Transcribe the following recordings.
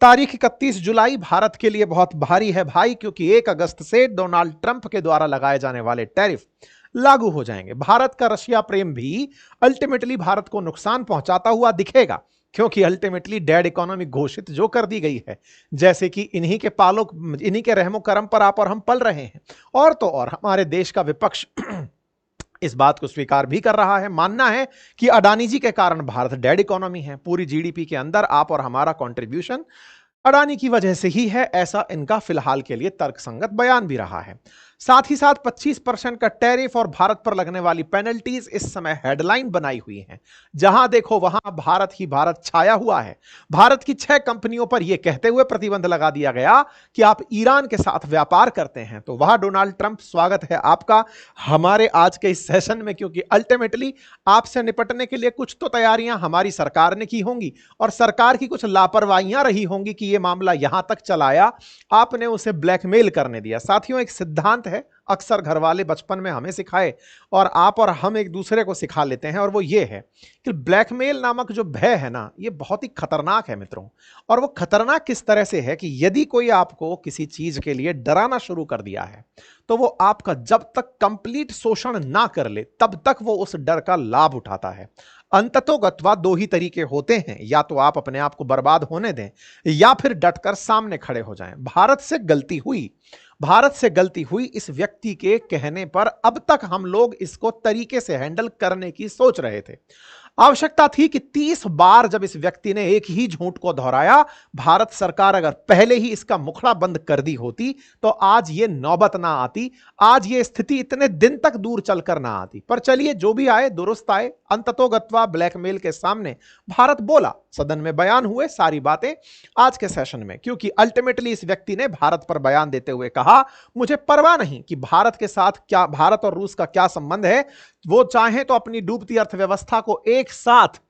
तारीख 31 जुलाई भारत के लिए बहुत भारी है भाई, क्योंकि 1 अगस्त से डोनाल्ड ट्रंप के द्वारा लगाए जाने वाले टैरिफ लागू हो जाएंगे। भारत का रशिया प्रेम भी अल्टीमेटली भारत को नुकसान पहुंचाता हुआ दिखेगा, क्योंकि अल्टीमेटली डेड इकोनॉमी घोषित जो कर दी गई है, जैसे कि इन्हीं के रहमो करम पर आप और हम पल रहे हैं। और तो और हमारे देश का विपक्ष इस बात को स्वीकार भी कर रहा है, मानना है कि अडानी जी के कारण भारत डेड इकोनॉमी है। पूरी जीडीपी के अंदर आप और हमारा कंट्रीब्यूशन अडानी की वजह से ही है, ऐसा इनका फिलहाल के लिए तर्कसंगत बयान भी रहा है। साथ ही साथ 25% का टैरिफ और भारत पर लगने वाली पेनल्टीज इस समय हेडलाइन बनाई हुई हैं। जहां देखो वहां भारत ही भारत छाया हुआ है। भारत की 6 कंपनियों पर यह कहते हुए प्रतिबंध लगा दिया गया कि आप ईरान के साथ व्यापार करते हैं तो वह डोनाल्ड ट्रंप, स्वागत है आपका हमारे आज के इस सेशन में, क्योंकि अल्टीमेटली आपसे निपटने के लिए कुछ तो तैयारियां हमारी सरकार ने की होंगी और सरकार की कुछ लापरवाहियां रही होंगी कि यह मामला यहां तक चलाया, आपने उसे ब्लैकमेल करने दिया। साथियों, एक सिद्धांत है, अक्सर घर वाले बचपन में हमें सिखाए और आप और हम एक दूसरे को सिखा लेते हैं, और वो ये है कि ब्लैकमेल नामक जो भय है ना, ये बहुत ही खतरनाक है मित्रों। और वो खतरनाक किस तरह से है कि यदि कोई आपको किसी चीज के लिए डराना शुरू कर दिया है तो वो आपका जब तक कंप्लीट शोषण ना कर ले तब तक वो उस डर का लाभ उठाता है। अंततोगत्वा 2 ही तरीके होते हैं, या तो आप अपने आप को बर्बाद होने दें या फिर डटकर सामने खड़े हो जाएं। भारत से गलती हुई इस व्यक्ति के कहने पर अब तक हम लोग इसको तरीके से हैंडल करने की सोच रहे थे। आवश्यकता थी कि 30 बार जब इस व्यक्ति ने एक ही झूठ को दोहराया, भारत सरकार अगर पहले ही इसका मुखड़ा बंद कर दी होती तो आज ये नौबत ना आती, आज ये स्थिति इतने दिन तक दूर चलकर ना आती। पर चलिए, जो भी आए दुरुस्त आए। अंततोगत्वा ब्लैकमेल के सामने भारत बोला, सदन में बयान हुए सारी बातें आज के सेशन में, क्योंकि अल्टीमेटली इस व्यक्ति ने भारत पर बयान देते हुए कहा, मुझे परवाह नहीं कि भारत के साथ क्या, भारत और रूस का क्या संबंध है, वो चाहें तो अपनी डूबती अर्थव्यवस्था को एक साथ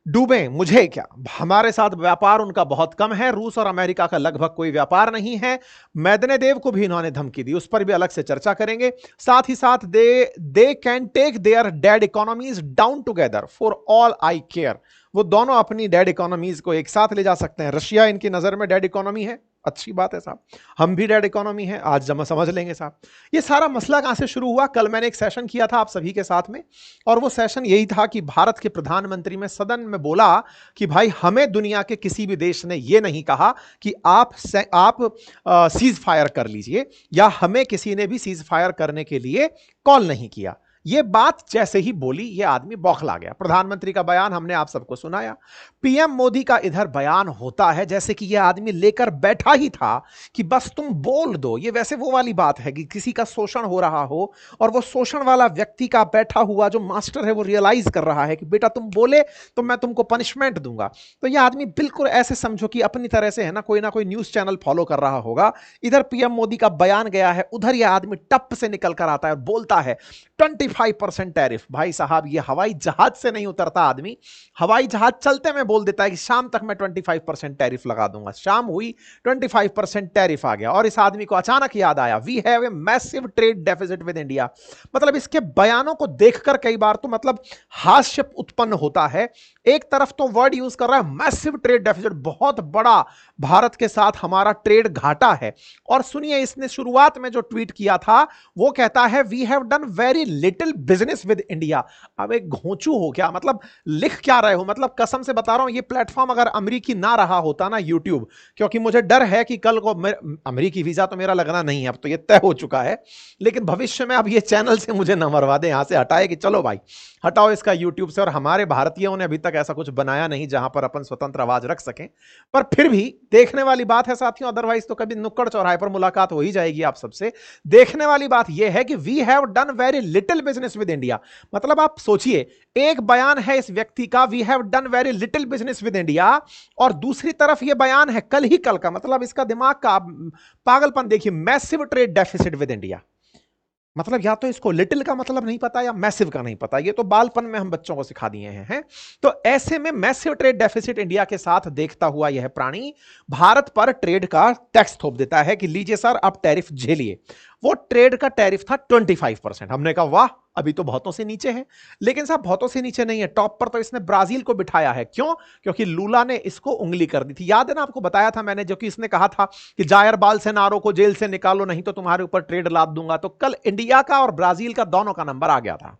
डूबें, मुझे क्या, हमारे साथ व्यापार उनका बहुत कम है, रूस और अमेरिका का लगभग कोई व्यापार नहीं है। मेदवेदेव को भी इन्होंने धमकी दी, उस पर भी अलग से चर्चा करेंगे। साथ ही साथ they can take their dead economies down together for all I care, वो दोनों अपनी डेड इकोनॉमीज को एक साथ ले जा सकते हैं। रशिया इनकी नजर में डेड इकोनॉमी है, अच्छी बात है साहब, हम भी डेड इकोनॉमी है, आज जब समझ लेंगे साहब। ये सारा मसला कहां से शुरू हुआ? कल मैंने एक सेशन किया था आप सभी के साथ में, और वो सेशन यही था कि भारत के प्रधानमंत्री में सदन में बोला कि भाई, हमें दुनिया के किसी भी देश ने ये नहीं कहा कि आप सीज फायर कर लीजिए, या हमें किसी ने भी सीज फायर करने के लिए कॉल नहीं किया। ये बात जैसे ही बोली, ये आदमी बौखला गया। प्रधानमंत्री का बयान हमने आप सबको सुनाया, पीएम मोदी का इधर बयान होता है जैसे कि ये आदमी लेकर बैठा ही था कि बस तुम बोल दो। ये वैसे वो वाली बात है कि किसी का शोषण हो रहा हो और वो शोषण वाला व्यक्ति का बैठा हुआ जो मास्टर है वो रियलाइज कर रहा है कि बेटा तुम बोले तो मैं तुमको पनिशमेंट दूंगा। तो ये आदमी बिल्कुल ऐसे समझो कि अपनी तरह से है ना कोई न्यूज चैनल फॉलो कर रहा होगा। इधर पीएम मोदी का बयान गया है, उधर यह आदमी टप से निकल कर आता है और बोलता है 25% टैरिफ। भाई साहब, ये हवाई जहाज से नहीं उतरता आदमी, हवाई जहाज चलते में बोल देता है कि शाम तक मैं 25% टैरिफ लगा दूंगा। शाम हुई, 25% टैरिफ आ गया, और इस आदमी को अचानक याद आया, we have a massive trade deficit with India. मतलब इसके बयानों को देखकर कई बार तो मतलब हास्य उत्पन्न होता है। एक तरफ तो वर्ड यूज कर रहा है मैसिव ट्रेड डेफिसिट, बहुत बड़ा भारत के साथ हमारा ट्रेड घाटा है, और सुनिए इसने शुरुआत में जो ट्वीट किया था वो कहता है we have done very little business with India. अब एक घोंचू हो क्या, मतलब लिख क्या रहे हो? मतलब कसम से बता रहा हूं, ये प्लेटफॉर्म अगर अमेरिकी ना रहा होता ना, यूट्यूब, क्योंकि मुझे डर है कि कल को अमेरिकी वीजा तो मेरा लगना नहीं है, अब तो ये तय हो चुका है, लेकिन भविष्य में अब ये चैनल से मुझे न मरवा दे, यहां से हटाए कि चलो भाई हटाओ इसका यूट्यूब से। और हमारे भारतीयों ने अभी तक ऐसा कुछ बनाया नहीं जहां पर अपन स्वतंत्र आवाज रख सकें, पर फिर भी देखने वाली बात है साथियों। अदरवाइज तो कभी नुक्कड़ चौराहे पर मुलाकात हो ही जाएगी आप सबसे। देखने वाली बात यह है कि we have done very little business with India. मतलब आप सोचिए, एक बयान है इस व्यक्ति का we have done very little business with India, और दूसरी तरफ यह बयान है कल का, मतलब इसका दिमाग का पागलपन देखिए, massive trade deficit with India. मतलब या तो इसको लिटिल का मतलब नहीं पता या मैसिव का नहीं पता, ये तो बालपन में हम बच्चों को सिखा दिए हैं। तो ऐसे में मैसिव ट्रेड डेफिसिट इंडिया के साथ देखता हुआ यह प्राणी भारत पर ट्रेड का टैक्स थोप देता है कि लीजिए सर आप टैरिफ झेलिए। वो ट्रेड का टैरिफ था 25%। हमने कहा वाह, अभी तो बहुतों से नीचे है। लेकिन साहब बहुतों से नीचे नहीं है, टॉप पर तो इसने ब्राजील को बिठाया है। क्यों? क्योंकि लूला ने इसको उंगली कर दी थी। याद है ना, आपको बताया था मैंने, जो कि इसने कहा था कि जायर बोल्सोनारो को जेल से निकालो, नहीं तो तुम्हारे ऊपर ट्रेड लाद दूंगा। तो कल इंडिया का और ब्राजील का दोनों का नंबर आ गया था।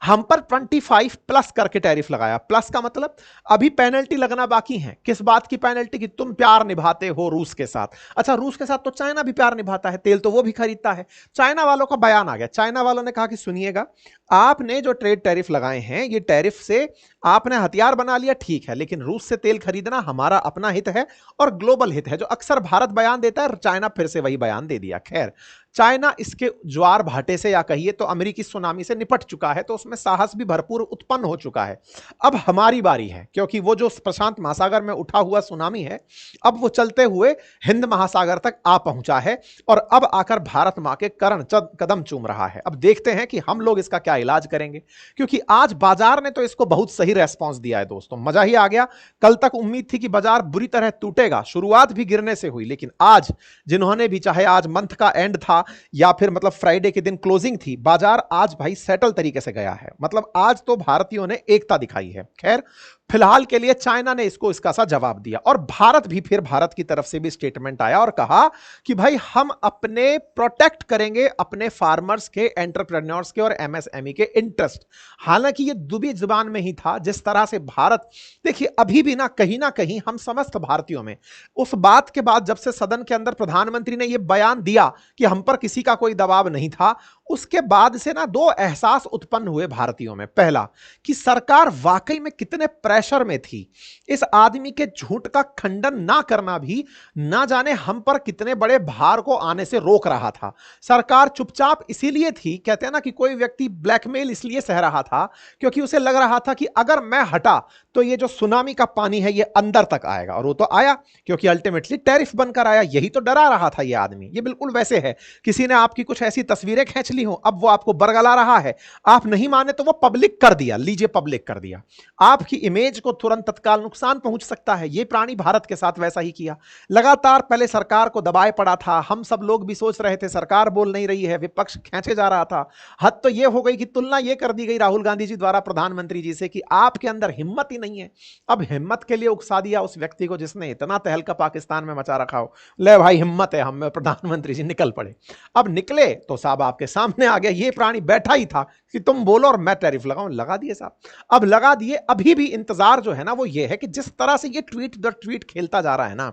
हम पर 25 प्लस करके टैरिफ लगाया। प्लस का मतलब अभी पेनल्टी लगना बाकी है। किस बात की पेनल्टी? कि तुम प्यार निभाते हो रूस के साथ। अच्छा, रूस के साथ तो चाइना भी प्यार निभाता है, तेल तो वो भी खरीदता है। चाइना वालों का बयान आ गया। चाइना वालों ने कहा कि सुनिएगा, आपने जो ट्रेड टैरिफ लगाए हैं, ये टैरिफ से आपने हथियार बना लिया, ठीक है, लेकिन रूस से तेल खरीदना हमारा अपना हित है और ग्लोबल हित है। जो अक्सर भारत बयान देता है, चाइना फिर से वही बयान दे दिया। खैर, चाइना इसके ज्वार भाटे से या कहिए तो अमेरिकी सुनामी से निपट चुका है, तो उसमें साहस भी भरपूर उत्पन्न हो चुका है। अब हमारी बारी है, क्योंकि वो जो प्रशांत महासागर में उठा हुआ सुनामी है, अब वो चलते हुए हिंद महासागर तक आ पहुंचा है और अब आकर भारत मां के करण कदम चूम रहा है। अब देखते हैं कि हम लोग इसका क्या इलाज करेंगे, क्योंकि आज बाजार ने तो इसको बहुत सही रेस्पॉन्स दिया है। दोस्तों, मजा ही आ गया। कल तक उम्मीद थी कि बाजार बुरी तरह टूटेगा, शुरुआत भी गिरने से हुई, लेकिन आज जिन्होंने भी, चाहे आज मंथ का एंड था या फिर मतलब फ्राइडे के दिन क्लोजिंग थी, बाजार आज भाई सेटल तरीके से गया है। मतलब आज तो भारतीयों ने एकता दिखाई है। खैर, फिलहाल के लिए चाइना ने इसको इसका सा जवाब दिया और भारत भी, फिर भारत की तरफ से भी स्टेटमेंट आया और कहा कि भाई हम अपने प्रोटेक्ट करेंगे अपने फार्मर्स के, एंटरप्रेन्योर्स के और एमएसएमई के इंटरेस्ट। हालांकि ये दुबी जुबान में ही था। जिस तरह से भारत, देखिए अभी भी ना कहीं हम समस्त भारतीयों में उस बात के बाद, जब से सदन के अंदर प्रधानमंत्री ने यह बयान दिया कि हम पर किसी का कोई दबाव नहीं था, उसके बाद से ना दो एहसास उत्पन्न हुए भारतीयों में। पहला, कि सरकार वाकई में कितने प्रेशर में थी। इस आदमी के झूठ का खंडन ना करना भी ना जाने हम पर कितने बड़े भार को आने से रोक रहा था। सरकार चुपचाप इसीलिए थी, कहते हैं ना कि कोई व्यक्ति ब्लैकमेल इसलिए सह रहा था क्योंकि उसे लग रहा था कि अगर मैं हटा तो ये जो सुनामी का पानी है ये अंदर तक आएगा, और वो तो आया, क्योंकि अल्टीमेटली टैरिफ बनकर आया। यही तो डरा रहा था ये आदमी। ये बिल्कुल वैसे है, किसी ने आपकी कुछ ऐसी तस्वीरें खींच ली हो, अब वो आपको बरगला रहा है, आप नहीं माने तो वो पब्लिक कर दिया, लीजिए पब्लिक कर दिया। आपकी इमेज को तुरंत तत्काल नुकसान पहुंच सकता है। ये प्राणी भारत के साथ वैसा ही किया। लगातार पहले सरकार को दबाए पड़ा था, हम सब लोग भी सोच रहे थे सरकार बोल नहीं रही है, विपक्ष खींचे जा रहा था। हद तो ये हो गई कि तुलना ये कर दी गई राहुल गांधी जी द्वारा प्रधानमंत्री जी से कि आपके अंदर हिम्मत ही नहीं है। अब हिम्मत के लिए उकसा दिया उस व्यक्ति को जिसने इतना तहलका पाकिस्तान में मचा रखा हो। ले भाई हिम्मत है, हम प्रधानमंत्री जी निकल पड़े। अब निकले तो साहब आपके सामने आ गया, ये प्राणी बैठा ही था कि तुम बोलो और मैं टैरिफ लगाऊं। लगा दिए साहब, अब लगा दिए। अभी भी इंतजार जो है ना वो ये है कि जिस तरह से ये ट्वीट दर ट्वीट खेलता जा रहा है ना,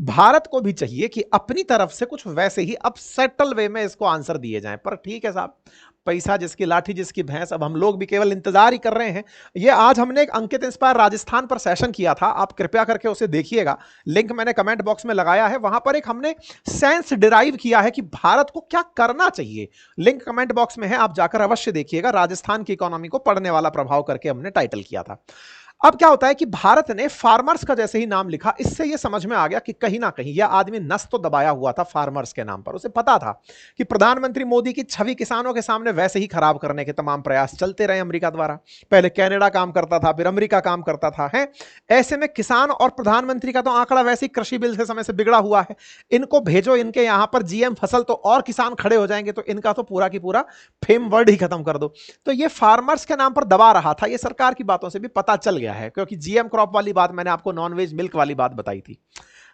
भारत को भी चाहिए कि अपनी तरफ से कुछ वैसे ही अब सेटल वे में इसको आंसर दिए जाएं। पर ठीक है साहब, पैसा जिसकी लाठी जिसकी भैंस, अब हम लोग भी केवल इंतजार ही कर रहे हैं। ये आज हमने एक अंकित इंस्पायर राजस्थान पर सेशन किया था, आप कृपया करके उसे देखिएगा, लिंक मैंने कमेंट बॉक्स में लगाया है। वहां पर एक हमने सेंस डिराइव किया है कि भारत को क्या करना चाहिए। लिंक कमेंट बॉक्स में है, आप जाकर अवश्य देखिएगा। राजस्थान की इकोनॉमी को पढ़ने वाला प्रभाव करके हमने टाइटल किया था। अब क्या होता है कि भारत ने फार्मर्स का जैसे ही नाम लिखा, इससे यह समझ में आ गया कि कहीं ना कहीं यह आदमी नस तो दबाया हुआ था फार्मर्स के नाम पर। उसे पता था कि प्रधानमंत्री मोदी की छवि किसानों के सामने वैसे ही खराब करने के तमाम प्रयास चलते रहे अमेरिका द्वारा। पहले कनाडा काम करता था, फिर अमेरिका काम करता था, है। ऐसे में किसान और प्रधानमंत्री का तो आंकड़ा वैसे ही कृषि बिल से समय से बिगड़ा हुआ है। इनको भेजो इनके यहां पर जीएम फसल तो और किसान खड़े हो जाएंगे, तो इनका तो पूरा की पूरा फेम वर्ड ही खत्म कर दो। तो ये फार्मर्स के नाम पर दबा रहा था। ये सरकार की बातों से भी पता चल गया है, क्योंकि जीएम क्रॉप वाली बात मैंने आपको नॉनवेज मिल्क वाली बात बताई थी।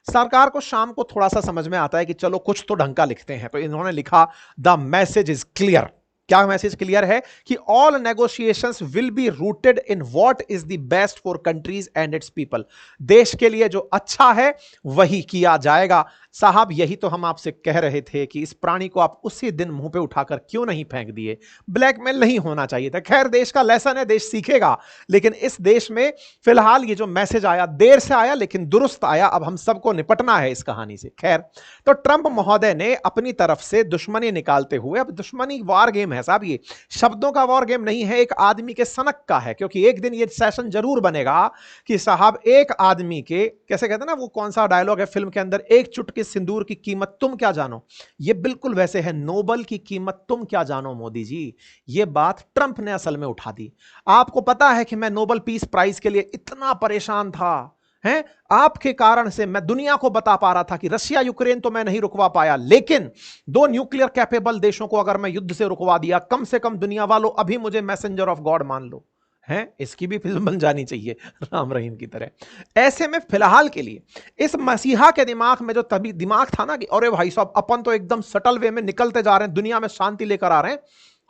सरकार को शाम को थोड़ा सा समझ में आता है कि चलो कुछ तो ढंग का लिखते हैं, तो इन्होंने लिखा द मैसेज इज क्लियर। क्या मैसेज क्लियर है? कि all negotiations will be rooted in what is the best for countries and it's people. देश के लिए जो अच्छा है वही किया जाएगा। साहब यही तो हम आपसे कह रहे थे कि इस प्राणी को आप उसी दिन मुंह पे उठाकर क्यों नहीं फेंक दिए। ब्लैकमेल नहीं होना चाहिए था। खैर देश का लेसन है, देश सीखेगा, लेकिन इस देश में फिलहाल ये जो मैसेज आया, देर से आया लेकिन दुरुस्त आया। अब हम सबको निपटना है इस कहानी से। खैर, तो ट्रंप महोदय ने अपनी तरफ से दुश्मनी निकालते हुए, अब दुश्मनी वार गेम है साहब, ये शब्दों का वॉर गेम नहीं है, एक आदमी के सनक का है। क्योंकि एक दिन ये सेशन जरूर बनेगा कि साहब एक आदमी के, कैसे कहते हैं ना वो कौन सा डायलॉग है फिल्म के अंदर, एक चुटकी सिंदूर की कीमत तुम क्या जानो। ये बिल्कुल वैसे है, नोबल की कीमत तुम क्या जानो मोदी जी। ये बात ट्रंप ने असल में उठा दी। आपको पता है कि मैं नोबल पीस प्राइज के लिए इतना परेशान था, हैं। आपके कारण से मैं दुनिया को बता पा रहा था कि रशिया यूक्रेन तो मैं नहीं रुकवा पाया, लेकिन दो न्यूक्लियर कैपेबल देशों को अगर मैं युद्ध से रुकवा दिया, कम से कम दुनिया वालों अभी मुझे मैसेंजर ऑफ गॉड मान लो। हैं, इसकी भी फिल्म बन जानी चाहिए राम रहीम की तरह। ऐसे में फिलहाल के लिए इस मसीहा के दिमाग में जो तभी दिमाग था ना कि अरे भाई साहब अपन तो एकदम सटल वे में निकलते जा रहे हैं, दुनिया में शांति लेकर आ रहे हैं,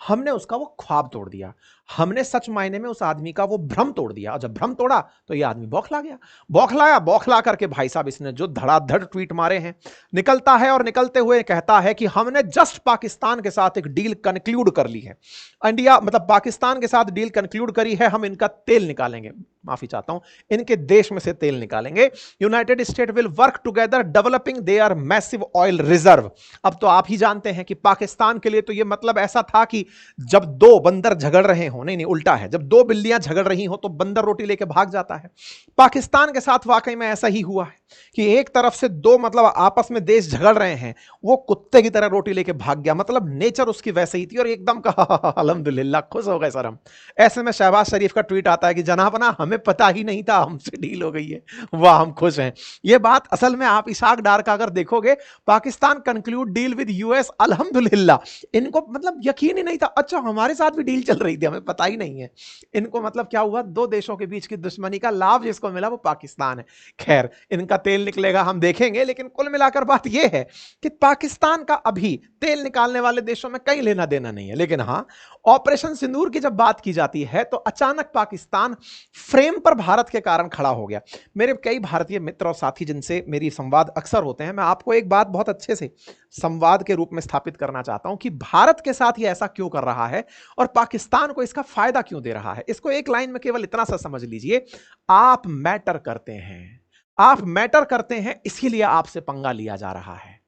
हमने उसका वो ख्वाब तोड़ दिया। हमने सच मायने में उस आदमी का वो भ्रम तोड़ दिया, और जब भ्रम तोड़ा तो ये आदमी बौखला गया। बौखला करके भाई साहब इसने जो धड़ाधड़ ट्वीट मारे हैं, निकलता है और निकलते हुए कहता है कि हमने जस्ट पाकिस्तान के साथ एक डील कंक्लूड कर ली है। इंडिया मतलब पाकिस्तान के साथ डील कंक्लूड करी है, हम इनका तेल निकालेंगे, माफी चाहता हूं, इनके देश में से तेल निकालेंगे। United state will work together developing there massive oil reserve. अब तो आप ही जानते हैं कि पाकिस्तान के लिए तो यह मतलब ऐसा था कि जब दो बंदर झगड़ रहे हो, नहीं उल्टा है, जब दो बिल्लियां झगड़ रही हो तो बंदर रोटी लेके भाग जाता है। पाकिस्तान के साथ वाकई में ऐसा ही हुआ है कि एक तरफ से दो मतलब आपस में देश झगड़ रहे हैं, वो कुत्ते की तरह रोटी लेके भाग गया, मतलब नेचर उसकी वैसे ही थी, और एकदम कहा अल्हम्दुलिल्लाह, खुश हो गए सर हम। ऐसे में शहबाज शरीफ का ट्वीट आता है कि जनाबना हमें पता ही नहीं था, हमसे डील हो गई है, वाह हम खुश हैं। ये बात असल में आप इशाक डार का अगर देखोगे, Pakistan conclude deal with US, अल्हम्दुलिल्लाह, इनको मतलब यकीन ही नहीं था, अच्छा हमारे साथ भी डील चल रही थी, हमें पता ही नहीं है। इनको मतलब क्या हुआ, दो देशों के बीच की दुश्मनी का लाभ जिसको मिला वो पाकिस्तान है। खैर इनका तेल निकलेगा हम देखेंगे, लेकिन कुल मिलाकर बात यह है कि पाकिस्तान का अभी तेल निकालने वाले देशों में कहीं लेना देना नहीं है। लेकिन हां, ऑपरेशन सिंदूर की जब बात की जाती है तो अचानक पाकिस्तान फ्रेम पर भारत के कारण खड़ा हो गया। मेरे कई भारतीय मित्र और साथी जिनसे मेरी संवाद अक्सर होते हैं, मैं आपको एक बात बहुत अच्छे से संवाद के रूप में स्थापित करना चाहता हूं कि भारत के साथ ये ऐसा क्यों कर रहा है और पाकिस्तान को इसका फायदा क्यों दे रहा है। इसको एक लाइन में केवल इतना सा समझ लीजिए, आप मैटर करते हैं, आप मैटर करते हैं, इसीलिए आपसे पंगा लिया जा रहा है।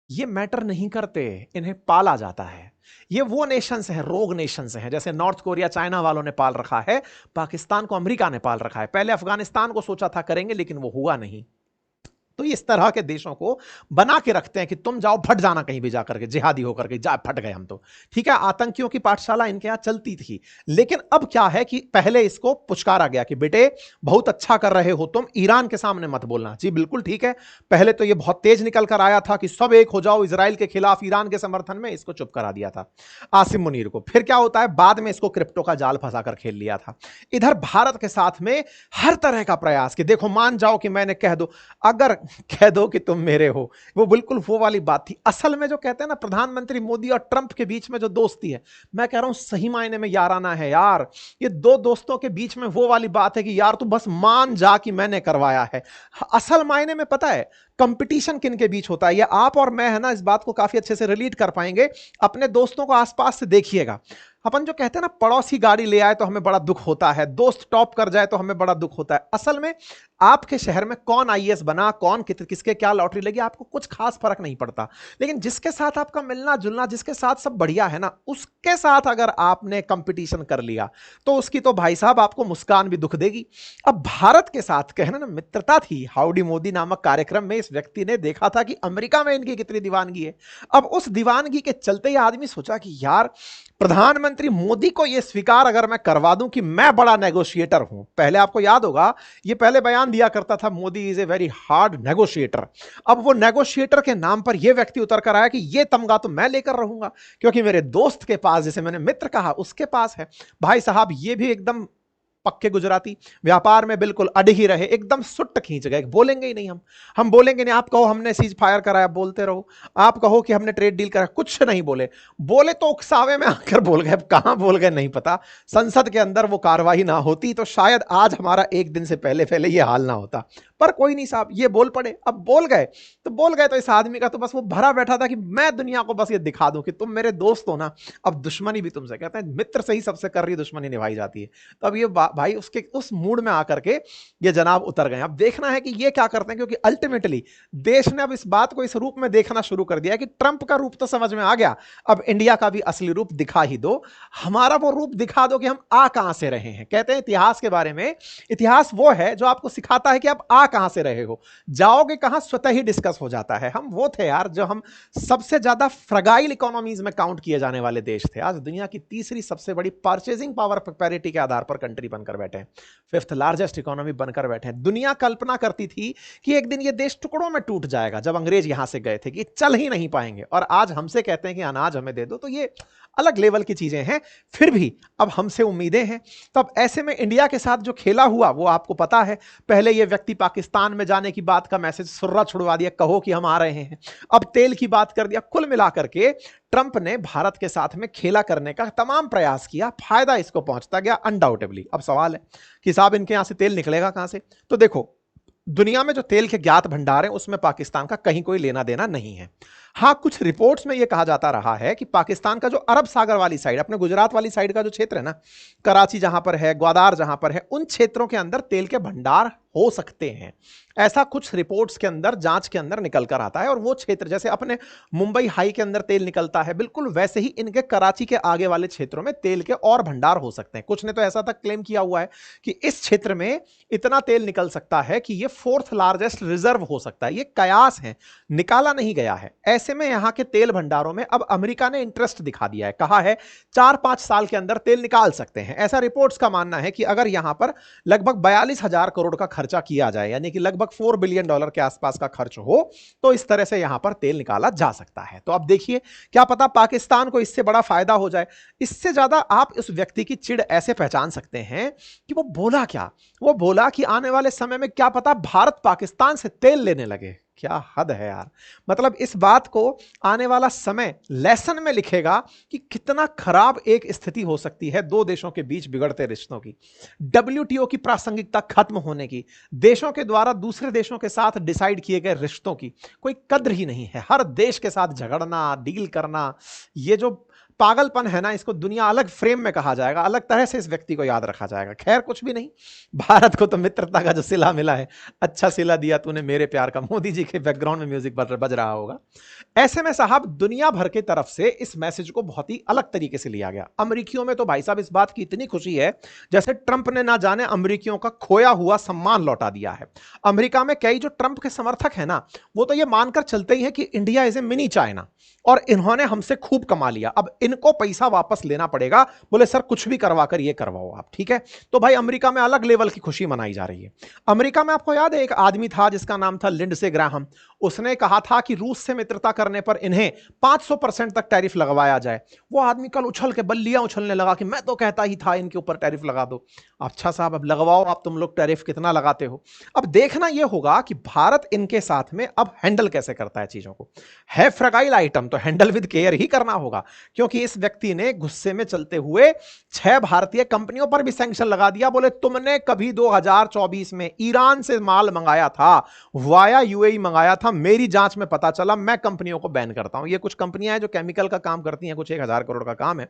ये मैटर नहीं करते, इन्हें पाला जाता है। ये वो नेशंस हैं, रोग नेशंस हैं, जैसे नॉर्थ कोरिया चाइना वालों ने पाल रखा है, पाकिस्तान को अमेरिका ने पाल रखा है। पहले अफगानिस्तान को सोचा था करेंगे, लेकिन वो हुआ नहीं। तो इस तरह के देशों को बना के रखते हैं कि तुम जाओ फट जाना कहीं भी जाकर के, जिहादी होकर के, जा फट गए हम तो। ठीक है, आतंकियों की पाठशाला इनके यहां चलती थी, लेकिन अब क्या है कि पहले इसको पुचकारा गया कि बेटे बहुत अच्छा कर रहे हो तुम, ईरान के सामने मत बोलना। जी बिल्कुल ठीक है, पहले तो ये बहुत तेज निकल कर आया था कि सब एक हो जाओ इजराइल के खिलाफ, ईरान के समर्थन में, इसको चुप करा दिया था आसिम मुनीर को। फिर क्या होता है, बाद में इसको क्रिप्टो का जाल फंसाकर खेल लिया था। इधर भारत के साथ में हर तरह का प्रयास कि देखो मान जाओ कि मैंने कह दो, अगर कह दो कि तुम मेरे हो, वो बिल्कुल वो वाली बात थी। असल में जो कहते हैं ना प्रधानमंत्री मोदी और ट्रंप के बीच में जो दोस्ती है, मैं कह रहा हूं सही मायने में याराना है यार। ये दो दोस्तों के बीच में वो वाली बात है कि यार तू बस मान जा कि मैंने करवाया है। असल मायने में पता है कंपटीशन किन के बीच होता है, ये आप और मैं है ना इस बात को काफी अच्छे से रिलेट कर पाएंगे। अपने दोस्तों को आसपास से देखिएगा, अपन जो कहते हैं ना पड़ोसी गाड़ी ले आए तो हमें बड़ा दुख होता है, दोस्त टॉप कर जाए तो हमें बड़ा दुख होता है। असल में आपके शहर में कौन आईएएस बना, कौन किसके क्या लॉटरी लगी, आपको कुछ खास फर्क नहीं पड़ता। लेकिन जिसके साथ आपका मिलना जुलना, जिसके साथ सब बढ़िया है ना, उसके साथ अगर आपने कंपटीशन कर लिया तो उसकी तो भाई साहब आपको मुस्कान भी दुख देगी। अब भारत के साथ कहना ना मित्रता थी, हाउडी मोदी नामक कार्यक्रम में इस व्यक्ति ने देखा था कि अमेरिका में इनकी कितनी दीवानगी है। अब उस दीवानगी के चलते ही आदमी सोचा कि यार प्रधानमंत्री मोदी को यह स्वीकार अगर मैं करवा दूं कि मैं बड़ा नेगोशिएटर हूं। पहले आपको याद होगा ये पहले बयान दिया करता था, Modi is a very hard negotiator. अब वो नेगोशिएटर के नाम पर यह व्यक्ति उतर कर आया कि यह तमगा तो मैं लेकर रहूंगा, क्योंकि मेरे दोस्त के पास, जैसे मैंने मित्र कहा, उसके पास है। भाई साहब ये भी एकदम पक्के गुजराती, व्यापार में बिल्कुल अड़ ही रहे, एकदम सुट्ट खींच गए, बोलेंगे ही नहीं। हम बोलेंगे नहीं। आप कहो हमने सीज फायर कराया, बोलते रहो। आप कहो कि हमने ट्रेड डील कराया, कुछ नहीं बोले। बोले तो उकसावे में आकर बोल गए, कहां बोल गए नहीं पता। संसद के अंदर वो कार्रवाई ना होती तो शायद आज हमारा एक दिन से पहले ये हाल ना होता। पर कोई नहीं साहब, ये बोल पड़े। अब बोल गए तो इस आदमी का तो बस वो भरा बैठा था कि मैं दुनिया को बस ये दिखा दूं कि तुम मेरे दोस्त हो ना। अब दुश्मनी भी तुमसे, कहते हैं मित्र से ही सबसे कर रही दुश्मनी निभाई जाती है। तो अब ये भाई उसके उस मूड में आकर के ये जनाब उतर गए। अब देखना है कि ये क्या करते हैं, क्योंकि अल्टीमेटली देश ने अब इस बात को इस रूप में देखना शुरू कर दिया कि ट्रंप का रूप तो समझ में आ गया, अब इंडिया का भी असली रूप दिखा ही दो। हमारा वो रूप दिखा दो कि हम आ कहां से रहे हैं। कहते हैं इतिहास के बारे में, इतिहास वो है जो आपको सिखाता है कि आप आ कहां से रहे हो, जाओगे कहां, स्वतः ही डिस्कस हो जाता है। हम वो थे यार जो हम सबसे ज्यादा फ्रगाइल इकोनॉमीज में काउंट किए जाने वाले देश थे, आज दुनिया की तीसरी सबसे बड़ी परचेजिंग पावर पैरिटी के आधार पर कंट्री बनकर बैठे हैं, फिफ्थ लार्जेस्ट इकोनॉमी बनकर बैठे हैं। दुनिया कल्पना करती थी कि एक दिन ये देश टुकड़ों में टूट जाएगा, जब अंग्रेज यहां से गए थे, कि चल ही नहीं पाएंगे, और आज हमसे कहते हैं कि अनाज हमें दे दो। तो ये अलग लेवल की चीजें हैं, फिर भी अब हमसे उम्मीदें हैं। तब ऐसे में इंडिया के साथ जो खेला हुआ वो आपको पता है। पहले ये व्यक्ति पाकिस्तान में जाने की बात का मैसेज सुर्रा छुड़वा दिया, कहो कि हम आ रहे हैं, अब तेल की बात कर दिया। कुल मिलाकर के ट्रंप ने भारत के साथ में खेला करने का तमाम प्रयास किया, फायदा इसको पहुंचता गया अनडाउटेबली। अब सवाल है कि साहब इनके यहां से तेल निकलेगा कहां से? तो देखो, दुनिया में जो तेल के ज्ञात भंडार हैं उसमें पाकिस्तान का कहीं कोई लेना देना नहीं है। हाँ, कुछ रिपोर्ट्स में यह कहा जाता रहा है कि पाकिस्तान का जो अरब सागर वाली साइड, अपने गुजरात वाली साइड का जो क्षेत्र है ना, कराची जहां पर है, ग्वादार जहां पर है, उन क्षेत्रों के अंदर तेल के भंडार हो सकते हैं। ऐसा कुछ रिपोर्ट्स के अंदर, जांच के अंदर निकल कर आता है। और वो क्षेत्र जैसे अपने मुंबई हाई के अंदर तेल निकलता है, बिल्कुल वैसे ही इनके कराची के आगे वाले क्षेत्रों में तेल के और भंडार हो सकते हैं। कुछ ने तो ऐसा तक क्लेम किया हुआ है कि इस क्षेत्र में इतना तेल निकल सकता है कि ये फोर्थ लार्जेस्ट रिजर्व हो सकता है। ये कयास है, निकाला नहीं गया है। ऐसे में यहां के तेल भंडारों में अब अमेरिका ने इंटरेस्ट दिखा दिया है, कहा है 4-5 साल के अंदर तेल निकाल सकते हैं। ऐसा रिपोर्ट्स का मानना है कि अगर यहां पर लगभग 42,000 करोड़ का खर्चा किया जाए, यानी कि लगभग $4 बिलियन के आसपास का खर्च हो, तो इस तरह से यहां पर तेल निकाला जा सकता है। तो अब देखिए, क्या पता पाकिस्तान को इससे बड़ा फायदा हो जाए। इससे ज्यादा आप इस व्यक्ति की चिढ़ ऐसे पहचान सकते हैं कि वो बोला क्या, वो बोला कि आने वाले समय में क्या पता भारत पाकिस्तान से तेल लेने लगे। क्या हद है यार। मतलब इस बात को आने वाला समय लेसन में लिखेगा कि कितना खराब एक स्थिति हो सकती है दो देशों के बीच बिगड़ते रिश्तों की, डब्ल्यूटीओ की प्रासंगिकता खत्म होने की, देशों के द्वारा दूसरे देशों के साथ डिसाइड किए गए रिश्तों की कोई कद्र ही नहीं है। हर देश के साथ झगड़ना, डील करना, ये जो पागलपन है ना, इसको दुनिया अलग फ्रेम में कहा जाएगा, अलग तरह से इस व्यक्ति को याद रखा जाएगा। खैर कुछ भी नहीं, भारत को तो मित्रता का जो सिला मिला है, अच्छा सिला दिया तूने मेरे प्यार का, मोदी जी के बैकग्राउंड में म्यूजिक बज रहा होगा। ऐसे में साहब दुनिया भर की तरफ से इस मैसेज को बहुत ही अलग तरीके से लिया गया। अमेरिकियों में तो भाई साहब इस बात की इतनी खुशी है जैसे ट्रंप ने ना जाने अमेरिकियों का खोया हुआ सम्मान लौटा दिया है। अमेरिका में कई जो ट्रंप के समर्थक है ना, वो तो ये मानकर चलते ही है कि India is A mini China और इन्होंने हमसे खूब कमा लिया, अब इनको पैसा वापस लेना पड़ेगा। बोले सर कुछ भी करवा कर ये करवाओ आप, ठीक है। तो भाई अमेरिका में अलग लेवल की खुशी मनाई जा रही है। अमेरिका में आपको याद है एक आदमी था जिसका नाम था लिंडसे ग्राहम, उसने कहा था कि रूस से मित्रता करने पर इन्हें 500% तक टैरिफ लगवाया जाए। वो आदमी कल उछल के बल्लियां उछलने लगा कि मैं तो कहता ही था इनके ऊपर टैरिफ लगा दो। अच्छा साहब अब लगवाओ, आप तुम लोग टैरिफ कितना लगाते हो। अब देखना यह होगा कि भारत इनके साथ में अब हैंडल कैसे करता है चीजों को। है फ्रगाइल आइटम तो हैंडल विद केयर ही करना होगा, क्योंकि इस व्यक्ति ने गुस्से में चलते हुए 6 भारतीय कंपनियों पर भी सैंक्शन लगा दिया। बोले तुमने कभी 2024 में ईरान से माल मंगाया था, वाया यूएई मंगाया था, मेरी जांच में पता चला, मैं कंपनियों को बैन करता हूं। ये कुछ कंपनियां हैं जो केमिकल का काम करती हैं, कुछ 1,000 करोड़ का काम है।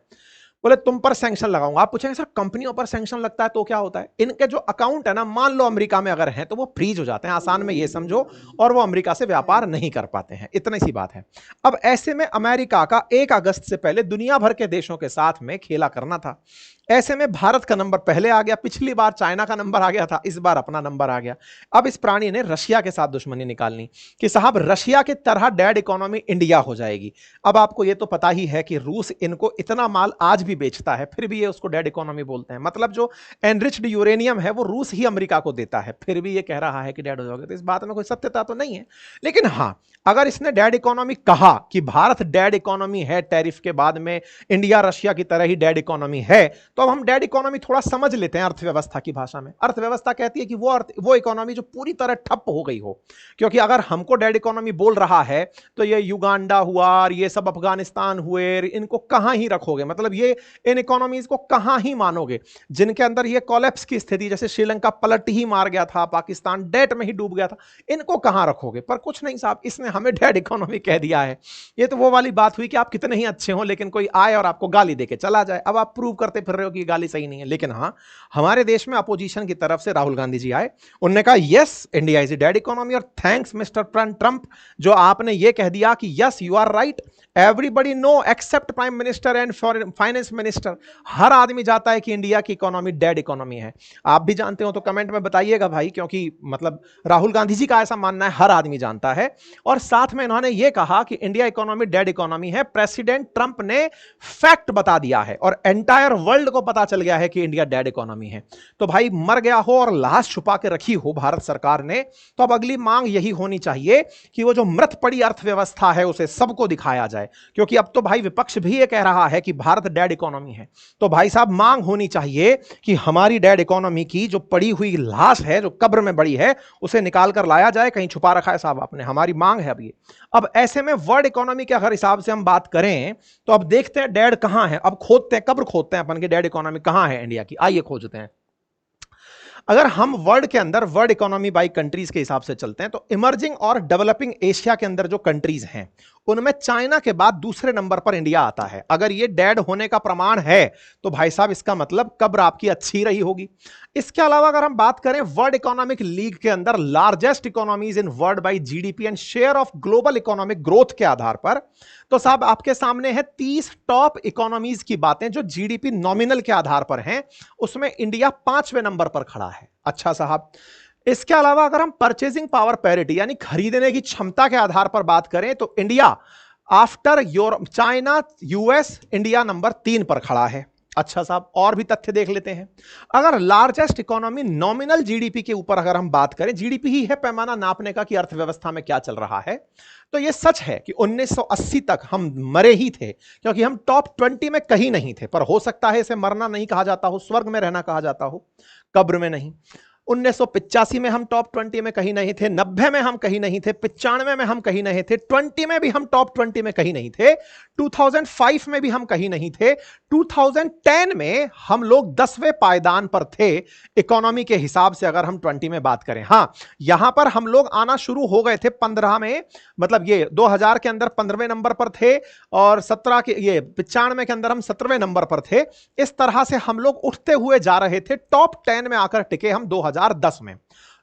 बोले तुम पर सैंक्शन लगाऊंगा। आप पूछेंगे सर कंपनियों पर सैंक्शन लगता है तो क्या होता है? इनके जो अकाउंट है ना, मान लो अमेरिका में अगर हैं तो वो फ्रीज हो जाते हैं, आसान में ये समझो, और वो अमेरिका से व्यापार नहीं कर पाते हैं। इतनी सी बात है। अब ऐसे में अमेरिका का 1 अगस्त से पहले दुनिया भर के देशों के साथ में खेला करना था। ऐसे में भारत का नंबर पहले आ गया, पिछली बार चाइना का नंबर आ गया था, इस बार अपना नंबर आ गया। अब इस प्राणी ने रशिया के साथ दुश्मनी निकालनी कि साहब रशिया की तरह डेड इकोनॉमी इंडिया हो जाएगी। अब आपको यह तो पता ही है कि रूस इनको इतना माल आज भी बेचता है, फिर भी ये उसको डेड इकोनॉमी बोलते हैं। मतलब जो एनरिच्ड यूरेनियम है वो रूस ही अमेरिका को देता है, फिर भी ये कह रहा है कि डेड हो जाओगे। तो इस बात में कोई सत्यता तो नहीं है। लेकिन हां, अगर इसने डेड इकोनॉमी कहा कि भारत डेड इकोनॉमी है, टैरिफ के बाद में इंडिया रशिया की तरह ही डेड इकोनॉमी है, तो अब हम डेड इकोनॉमी थोड़ा समझ लेते हैं अर्थव्यवस्था की भाषा में। अर्थव्यवस्था कहती है कि वो इकोनॉमी जो पूरी तरह ठप हो गई हो। क्योंकि अगर हमको डेड इकोनॉमी बोल रहा है तो ये युगांडा हुआ और ये सब अफगानिस्तान हुए, इनको कहां ही रखोगे? मतलब ये इन इकोनॉमीज को कहां ही मानोगे जिनके अंदर ये कोलैप्स की स्थिति, जैसे श्रीलंका पलट ही मार गया था, पाकिस्तान डेट में ही डूब गया था, इनको कहां रखोगे? पर कुछ नहीं साहब, इसने हमें डेड इकोनॉमी कह दिया है। ये तो वो वाली बात हुई कि आप कितने ही अच्छे हो लेकिन कोई आए और आपको गाली देके चला जाए। अब आप प्रूव करते फिर रहे हो कि गाली सही नहीं है। लेकिन हाँ, हमारे देश में अपोजिशन की तरफ से राहुल गांधी जी आए, उन्होंने कहा yes India is a dead economy, और थैंक्स मिस्टर ट्रंप जो आपने ये कह दिया कि yes you are right, everybody know except prime minister and finance minister. हर आदमी जाता है कि इंडिया की इकोनॉमी डेड इकोनॉमी है। आप भी जानते हो तो कमेंट में बताइएगा भाई, क्योंकि मतलब राहुल गांधी जी का ऐसा मानना है, हर आदमी जानता है। और साथ में इन्होंने ये कहा कि इंडिया इकोनॉमी डेड इकोनॉमी है, प्रेसिडेंट ट्रंप ने फैक्ट बता दिया है और एंटायर वर्ल्ड को पता चल गया है कि इंडिया डेड इकोनॉमी है। तो भाई मर गया हो और लाश छुपा के रखी हो भारत सरकार ने, तो अब अगली मांग यही होनी चाहिए कि वो जो मृत पड़ी अर्थव्यवस्था है उसे सबको दिखाया जाए, क्योंकि अब तो भाई विपक्ष भी ये कह रहा है कि भारत डेड इकोनॉमी है। तो भाई साहब मांग होनी चाहिए कि हमारी डेड इकोनॉमी की जो पड़ी हुई लाश है, जो कब्र में बड़ी है, उसे निकाल कर लाया जाए, कहीं छुपा रखा है साहब आपने, हमारी मांग है अब ये। अब ऐसे में वर्ल्ड इकोनॉमी के अगर हिसाब से हम बात करें तो अब देखते हैं डेड कहां है, अब खोदते हैं, कब्र खोदते हैं अपन की, डेड इकोनॉमी कहां है इंडिया की, आइए खोजते हैं। अगर हम वर्ल्ड के अंदर वर्ल्ड इकोनॉमी बाई कंट्रीज के हिसाब से चलते हैं तो इमर्जिंग और डेवलपिंग एशिया के अंदर जो कंट्रीज हैं उनमें चाइना के बाद दूसरे नंबर पर इंडिया आता है। अगर ये डेड होने का प्रमाण है तो भाई साहब इसका मतलब कब्र आपकी अच्छी रही होगी। इसके अलावा अगर हम बात करें वर्ल्ड इकोनॉमिक लीग के अंदर largest economies in world by GDP and share of global economic growth के आधार पर, तो साहब आपके सामने है 30 टॉप इकोनॉमीज की बातें जो जीडीपी नॉमिनल के आधार पर हैं, उसमें इंडिया 5वें नंबर पर खड़ा है। अच्छा साहब, इसके अलावा अगर हम परचेजिंग पावर पैरिटी यानी खरीदने की क्षमता के आधार पर बात करें तो India after Europe, China, US, India number 3 पर खड़ा है। अच्छा साहब, और भी तथ्य देख लेते हैं। अगर लार्जेस्ट इकोनॉमी नॉमिनल जीडीपी के ऊपर अगर हम बात करें, जीडीपी ही है पैमाना नापने का कि अर्थव्यवस्था में क्या चल रहा है, तो यह सच है कि 1980 तक हम मरे ही थे, क्योंकि हम टॉप 20 में कहीं नहीं थे। पर हो सकता है इसे मरना नहीं कहा जाता हो, स्वर्ग में रहना कहा जाता हो, कब्र में नहीं। 1985 में हम टॉप 20 में कहीं नहीं थे, 90 में हम कहीं नहीं थे, 95 में हम कहीं नहीं थे, 20 में भी हम टॉप 20 में कहीं नहीं थे, 2005 में भी हम कहीं नहीं थे, 2010 में हम लोग 10वें पायदान पर थे इकोनॉमी के हिसाब से अगर हम 20 में बात करें। हां, यहां पर हम लोग आना शुरू हो गए थे 15 में, मतलब ये 2000 के अंदर 15वें नंबर पर थे और 17 के ये 95 के अंदर हम 17वें नंबर पर थे। इस तरह से हम लोग उठते हुए जा रहे थे, टॉप 10 में आकर टिके हम 2010 में।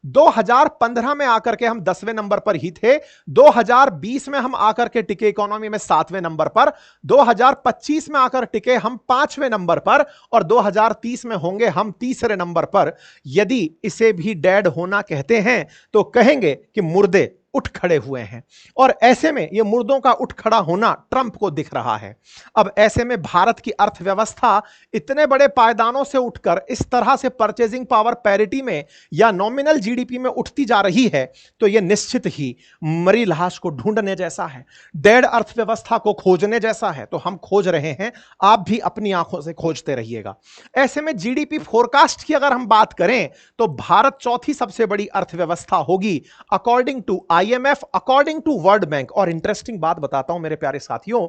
2015 में आकर के हम 10वें नंबर पर ही थे, 2020 में हम आकर के टिके इकोनॉमी में 7वें नंबर पर, 2025 में आकर टिके हम 5वें नंबर पर, और 2030 में होंगे हम 3रे नंबर पर। यदि इसे भी डेड होना कहते हैं तो कहेंगे कि मुर्दे उठ खड़े हुए हैं, और ऐसे में यह मुर्दों का उठ खड़ा होना ट्रंप को दिख रहा है। अब ऐसे में भारत की अर्थव्यवस्था इतने बड़े पायदानों से उठकर इस तरह से परचेजिंग पावर पैरिटी में या नॉमिनल जीडीपी में उठती जा रही है, तो यह निश्चित ही मरी लाश को ढूंढने जैसा है, डेड अर्थव्यवस्था को खोजने जैसा है। तो हम खोज रहे हैं, आप भी अपनी आंखों से खोजते रहिएगा। ऐसे में जीडीपी फोरकास्ट की अगर हम बात करें तो भारत चौथी सबसे बड़ी अर्थव्यवस्था होगी according to IMF, according to world bank. और इंटरेस्टिंग बात बताता हूं मेरे प्यारे साथियों,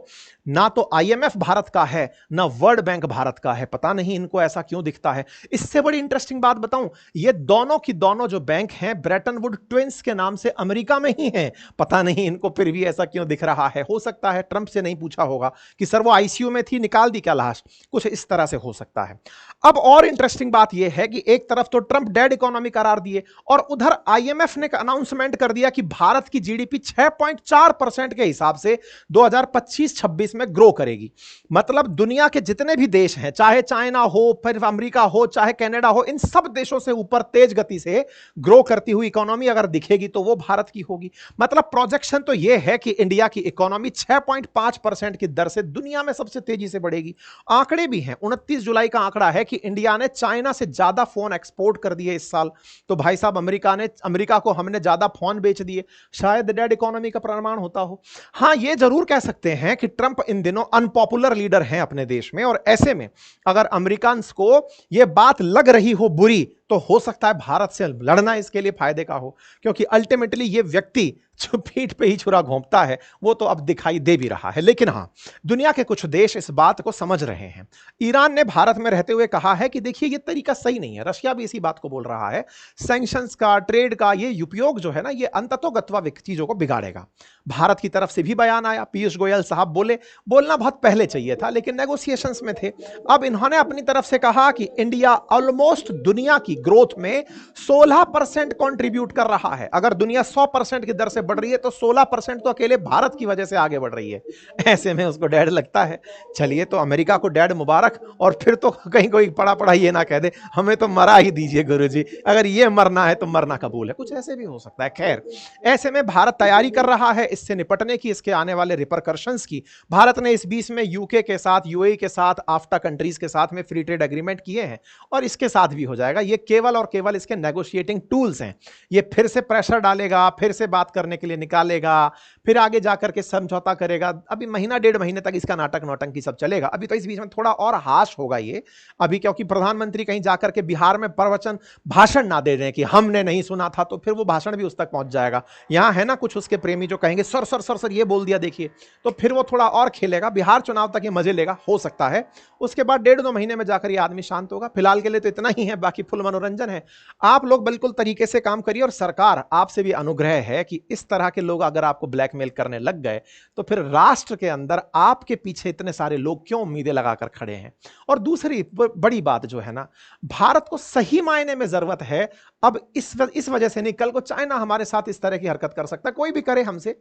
ना तो आईएमएफ भारत का है ना वर्ल्ड बैंक भारत का है। पता नहीं इनको ऐसा क्यों दिखता है। इससे बड़ी इंटरेस्टिंग बात बताऊं, ये दोनों की दोनों जो बैंक हैं ब्रेटन वुड ट्विंस के नाम से अमेरिका में ही हैं। पता नहीं इनको फिर भी ऐसा क्यों दिख रहा है। हो सकता है ट्रंप से नहीं पूछा होगा कि सर वो आईसीयू में थी, निकाल दी क्या लाश, कुछ इस तरह से हो सकता है। अब और इंटरेस्टिंग बात यह है कि एक तरफ तो ट्रंप डेड इकोनॉमी करार दिए और उधर आईएमएफ ने अनाउंसमेंट कर दिया कि भारत की जीडीपी 6.4% के हिसाब से 2025-26 में ग्रो करेगी। मतलब दुनिया के जितने भी देश हैं, चाहे चाइना हो, फिर अमेरिका हो, चाहे कनाडा हो, इन सब देशों से ऊपर तेज गति से ग्रो करती हुई इकोनॉमी अगर दिखेगी तो वो भारत की होगी। मतलब प्रोजेक्शन तो यह है कि इंडिया की इकोनॉमी 6.5% की दर से दुनिया में सबसे तेजी से बढ़ेगी। आंकड़े भी हैं, 29 जुलाई का आंकड़ा है कि इंडिया ने चाइना से ज्यादा फोन एक्सपोर्ट कर दिए इस साल। तो भाई साहब अमेरिका को हमने ज्यादा फोन बेच दिए, शायद डेड इकोनॉमी का प्रमाण होता हो। हां, यह जरूर कह सकते हैं कि ट्रंप इन दिनों अनपॉपुलर लीडर हैं अपने देश में, और ऐसे में अगर अमेरिकन को यह बात लग रही हो बुरी तो हो सकता है भारत से लड़ना इसके लिए फायदे का हो, क्योंकि अल्टीमेटली यह व्यक्ति जो पीठ पे ही छुरा घोंपता है वो तो अब दिखाई दे भी रहा है। लेकिन हां, दुनिया के कुछ देश इस बात को समझ रहे हैं। ईरान ने भारत में रहते हुए कहा है कि देखिए ये तरीका सही नहीं है। रशिया भी इसी बात को बोल रहा है। सैंक्शंस का, ट्रेड का ये उपयोग जो है ना, ये अंततः अथवा चीजों को बिगाड़ेगा। भारत की तरफ से भी बयान आया, पीयूष गोयल साहब बोले, बोलना बहुत पहले चाहिए था लेकिन नेगोशिएशंस में थे। अब इन्होंने अपनी तरफ से कहा कि इंडिया ऑलमोस्ट दुनिया की ग्रोथ में 16% कंट्रीब्यूट कर रहा है। अगर दुनिया 100% की दर से बढ़ रही है तो 16% तो अकेले भारत की वजह से आगे बढ़ रही है। ऐसे में उसको डैड लगता है। चलिए, तो अमेरिका को डैड मुबारक, और फिर तो कहीं कोई पड़ा पड़ा ये ना कह दे हमें तो मरा ही दीजिए गुरुजी, अगर ये मरना है तो मरना कबूल है, कुछ ऐसे भी हो सकता है। खैर, ऐसे में भारत तैयारी कर रहा है इससे निपटने की, इसके आने वाले रिपरकर्शंस की। भारत ने इस बीच में यूके के साथ, यूएई के साथ, आफ्टा कंट्रीज के साथ में फ्री ट्रेड एग्रीमेंट किए हैं और इसके साथ भी हो जाएगा। ये केवल और केवल इसके नेगोशिएटिंग टूल्स हैं। ये फिर से प्रेशर डालेगा, फिर से बात करने के लिए निकालेगा, फिर आगे जाकर के समझौता करेगा। अभी महीना डेढ़ महीने तक इसका नाटक नौटंकी सब चलेगा। अभी तो इस बीच में थोड़ा और हाश होगा ये अभी, क्योंकि प्रधानमंत्री कहीं जाकर के बिहार में प्रवचन भाषण ना दे दें कि हमने नहीं सुना था, तो फिर वो भाषण भी उस तक पहुंच जाएगा। यहां है ना कुछ उसके प्रेमी जो कहेंगे सर सर सर सर ये बोल दिया देखिए, तो फिर वो थोड़ा और खेलेगा। बिहार चुनाव तक ये मजे लेगा, हो सकता है उसके बाद डेढ़ दो महीने में जाकर ये आदमी शांत होगा। फिलहाल के लिए तो इतना ही है, बाकी फुल मनोरंजन है। आप लोग बिल्कुल तरीके से काम करिए, और सरकार आपसे भी अनुग्रह है कि इस तरह के लोग अगर आपको ब्लैकमेल करने लग गए तो फिर राष्ट्र के अंदर आपके पीछे इतने सारे लोग क्यों उम्मीदें लगाकर खड़े हैं। और दूसरी बड़ी बात जो है ना, भारत को सही मायने में जरूरत है अब इस वजह से नहीं, कल को चाइना हमारे साथ इस तरह की हरकत कर सकता है, कोई भी करे हमसे,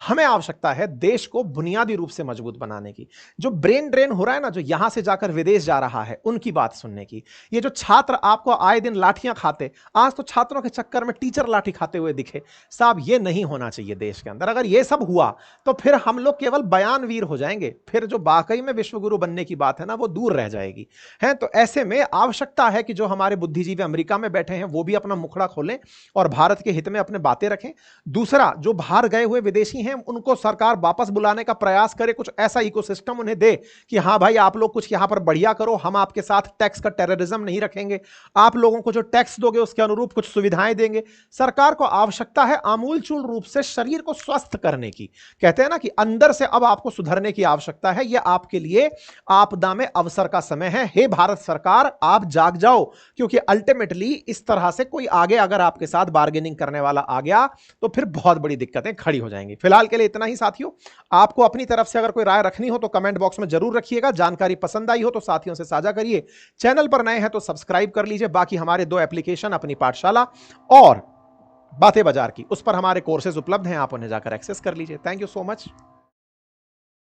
हमें आवश्यकता है देश को बुनियादी रूप से मजबूत बनाने की। जो ब्रेन ड्रेन हो रहा है ना, जो यहां से जाकर विदेश जा रहा है, उनकी बात सुनने की। ये जो छात्र आपको आए दिन लाठियां खाते, आज तो छात्रों के चक्कर में टीचर लाठी खाते हुए दिखे, साहब ये नहीं होना चाहिए देश के अंदर। अगर ये सब हुआ तो फिर हम लोग केवल बयानवीर हो जाएंगे, फिर जो वाकई में विश्वगुरु बनने की बात है ना, वो दूर रह जाएगी। है तो ऐसे में आवश्यकता है कि जो हमारे बुद्धिजीवी अमेरिका में बैठे हैं वो भी अपना मुखड़ा खोलें और भारत के हित में अपने बातें रखें। दूसरा, जो बाहर गए हुए विदेशी हैं उनको सरकार वापस बुलाने का प्रयास करे, कुछ ऐसा इकोसिस्टम उन्हें दे कि हां भाई आप लोग कुछ यहां पर बढ़िया करो, हम आपके साथ टैक्स का टेररिज्म नहीं रखेंगे, आप लोगों को जो टैक्स दोगे उसके अनुरूप कुछ सुविधाएं देंगे। सरकार को आवश्यकता है आमूलचूल रूप से शरीर को स्वस्थ करने की। कहते हैं ना कि अंदर से अब आपको सुधरने की आवश्यकता है। यह आपके लिए आपदा में अवसर का समय है। हे भारत सरकार, आप जाग जाओ, क्योंकि अल्टीमेटली इस तरह से कोई आगे अगर आपके साथ बार्गेनिंग करने वाला आ गया तो फिर बहुत बड़ी दिक्कतें खड़ी हो जाएंगी। फिलहाल के लिए इतना ही साथियों। आपको अपनी तरफ से अगर कोई राय रखनी हो तो कमेंट बॉक्स में जरूर रखिएगा। जानकारी पसंद आई हो तो साथियों से साझा करिए। चैनल पर नए हैं तो सब्सक्राइब कर लीजिए। बाकी हमारे दो एप्लीकेशन, अपनी पाठशाला और बातें बाजार की, उस पर हमारे कोर्सेज उपलब्ध हैं, आप उन्हें जाकर एक्सेस कर लीजिए। Thank you so much.